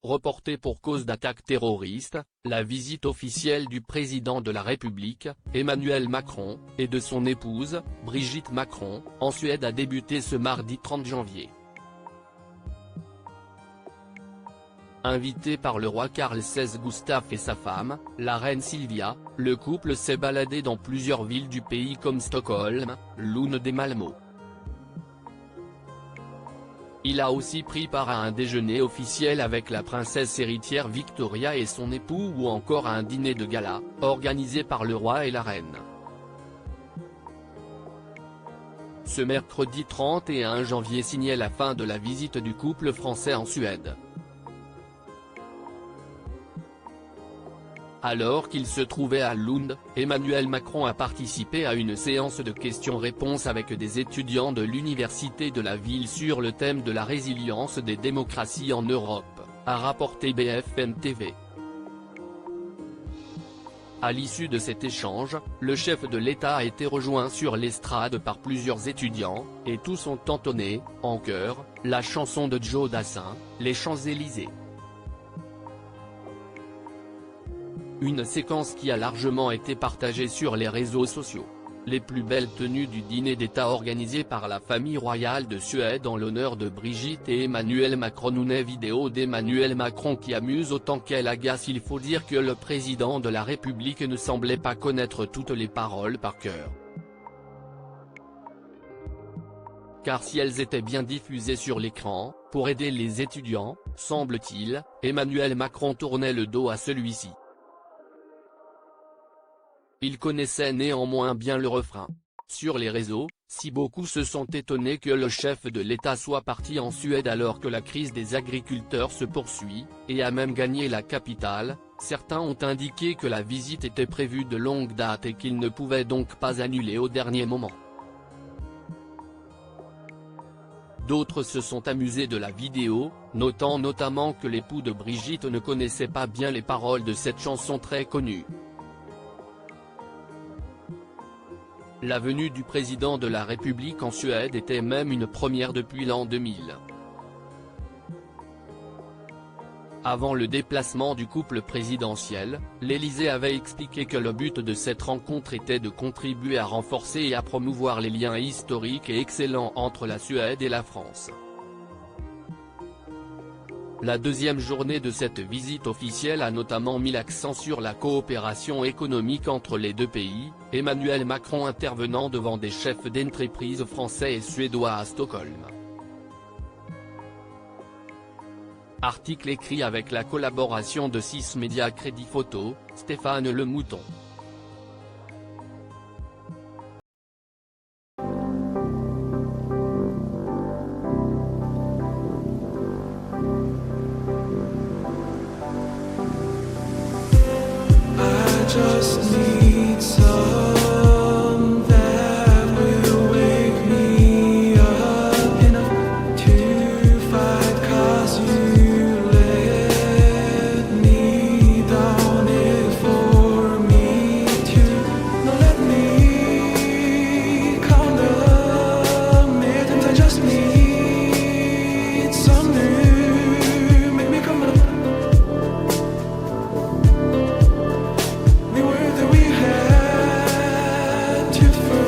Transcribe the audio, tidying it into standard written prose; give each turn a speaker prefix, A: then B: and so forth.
A: reportée pour cause d'attaque terroriste, la visite officielle du président de la République, Emmanuel Macron, et de son épouse, Brigitte Macron, en Suède a débuté ce mardi 30 janvier. Invité par le roi Carl XVI Gustaf et sa femme, la reine Silvia, le couple s'est baladé dans plusieurs villes du pays comme Stockholm, Lund et Malmö. Il a aussi pris part à un déjeuner officiel avec la princesse héritière Victoria et son époux ou encore à un dîner de gala, organisé par le roi et la reine. Ce mercredi 31 janvier signait la fin de la visite du couple français en Suède. Alors qu'il se trouvait à Lund, Emmanuel Macron a participé à une séance de questions-réponses avec des étudiants de l'université de la ville sur le thème de la résilience des démocraties en Europe, a rapporté BFM TV. À l'issue de cet échange, le chef de l'État a été rejoint sur l'estrade par plusieurs étudiants, et tous ont entonné, en chœur, la chanson de Joe Dassin, Les Champs-Élysées. Une séquence qui a largement été partagée sur les réseaux sociaux. Les plus belles tenues du dîner d'État organisé par la famille royale de Suède en l'honneur de Brigitte et Emmanuel Macron. Une vidéo d'Emmanuel Macron qui amuse autant qu'elle agace. Il faut dire que le président de la République ne semblait pas connaître toutes les paroles par cœur. Car si elles étaient bien diffusées sur l'écran, pour aider les étudiants, semble-t-il, Emmanuel Macron tournait le dos à celui-ci. Il connaissait néanmoins bien le refrain. Sur les réseaux, si beaucoup se sont étonnés que le chef de l'État soit parti en Suède alors que la crise des agriculteurs se poursuit, et a même gagné la capitale, certains ont indiqué que la visite était prévue de longue date et qu'il ne pouvait donc pas annuler au dernier moment. D'autres se sont amusés de la vidéo, notant notamment que l'époux de Brigitte ne connaissait pas bien les paroles de cette chanson très connue. La venue du président de la République en Suède était même une première depuis l'an 2000. Avant le déplacement du couple présidentiel, l'Élysée avait expliqué que le but de cette rencontre était de contribuer à renforcer et à promouvoir les liens historiques et excellents entre la Suède et la France. La deuxième journée de cette visite officielle a notamment mis l'accent sur la coopération économique entre les deux pays, Emmanuel Macron intervenant devant des chefs d'entreprise français et suédois à Stockholm. Article écrit avec la collaboration de 6 médias Crédit Photo, Stéphane Le Mouton.
B: Just need some that will wake me up enough to fight, 'cause you let me down it for me to. Now let me count the minutes. I just need some new, make me come up. We were that we had to first.